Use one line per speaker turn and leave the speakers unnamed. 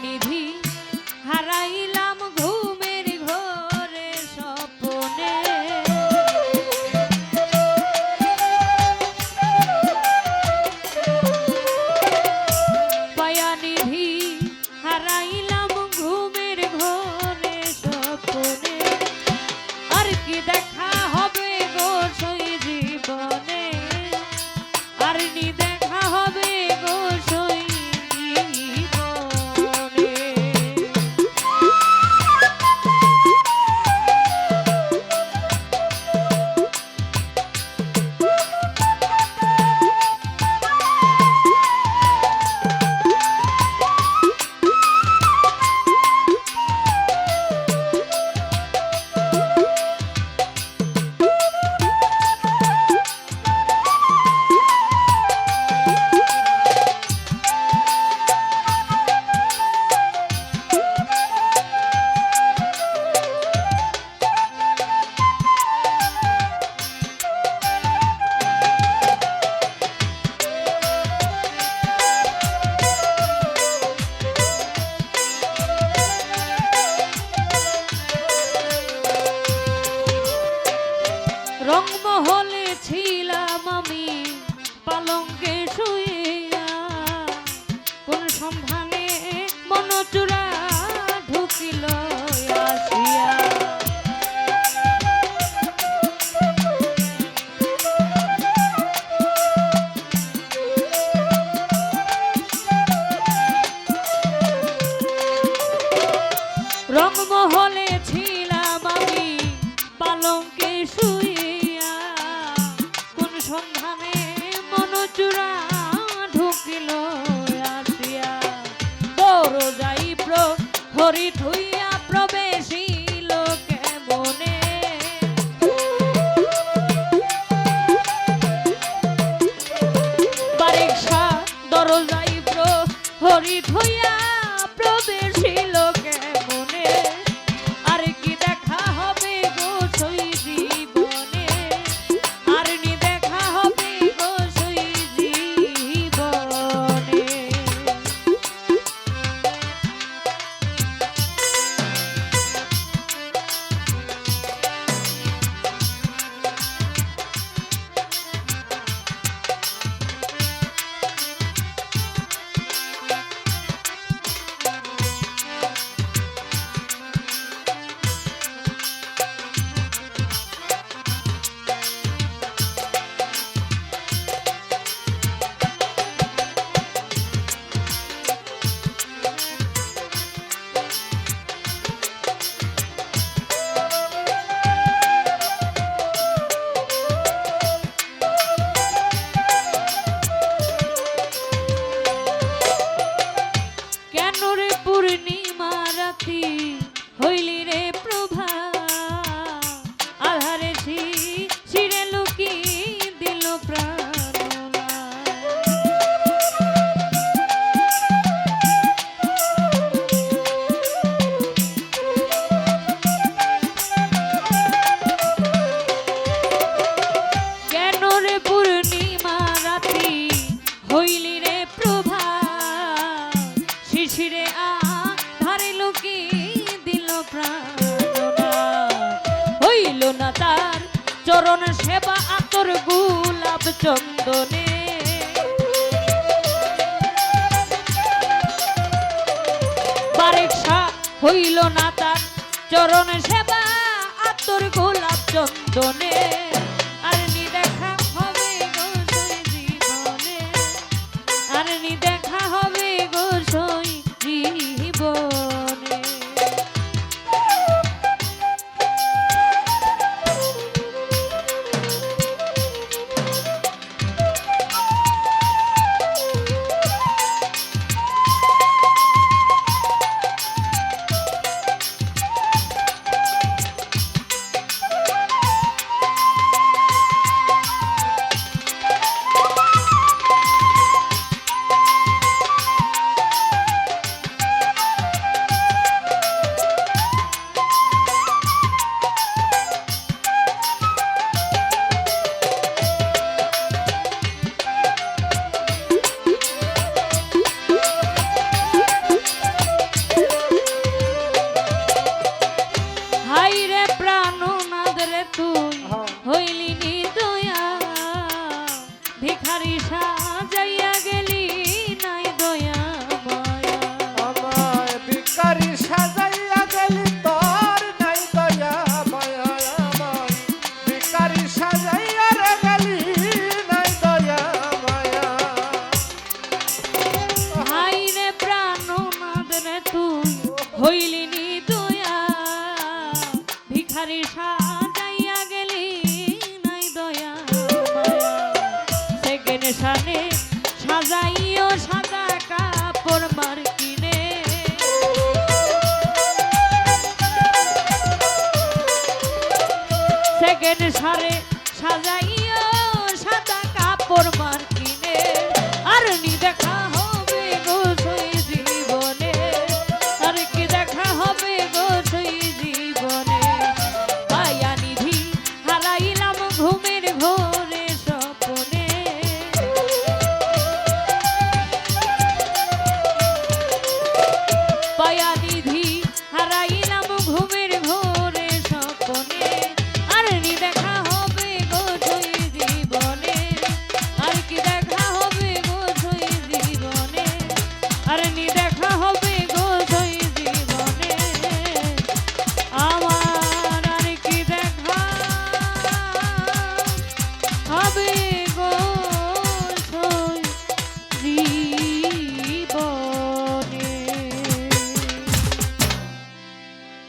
নিধি হারাইলাম ঘুমের ঘোরে স্বপ্নে পায়া নিধি হারাইলাম ঘুমের ঘোরে স্বপ্নে আর কি দেখা হবে গো সেই জীবনে আর নি দেখা হবে গো সেই রংমহলে ছিলাম আমি পালঙ্কে শুইয়া কোন সন্ধানে মনচূড়া ঢুকিল আসিয়া রংমহলে ছিলাম আমি পালঙ্কে শুইয়া সন্ধানে মনচূড়া ঢুকিল আসিয়া দরজাই প্রহরী থুইয়া প্রবেশিল কেমনে বারিকশা দরজাই প্রহরী থুইয়া প্রবেশিল কেমনে আর কি দেখা হবে গো সেই জীবনে আর নি দেখা হবে গো সেই জীবনে হইলি রে প্রভা আধারে শিরে লুকি দিল প্রাণ কেন রে পূর্ণিমা রাতি হইলি রে প্রভা শিশিরে আধারে লুকি হইল না তার চরণ সেবা আতর গোলাপ চন্দনে বারিকশা হইল না তার চরণ সেবা আতর গোলাপ চন্দনে আর নি দেখা হবে গো সেই জীবনে আর নি দেখা হবে গো সেই জীবনে অজ্ঞান সারে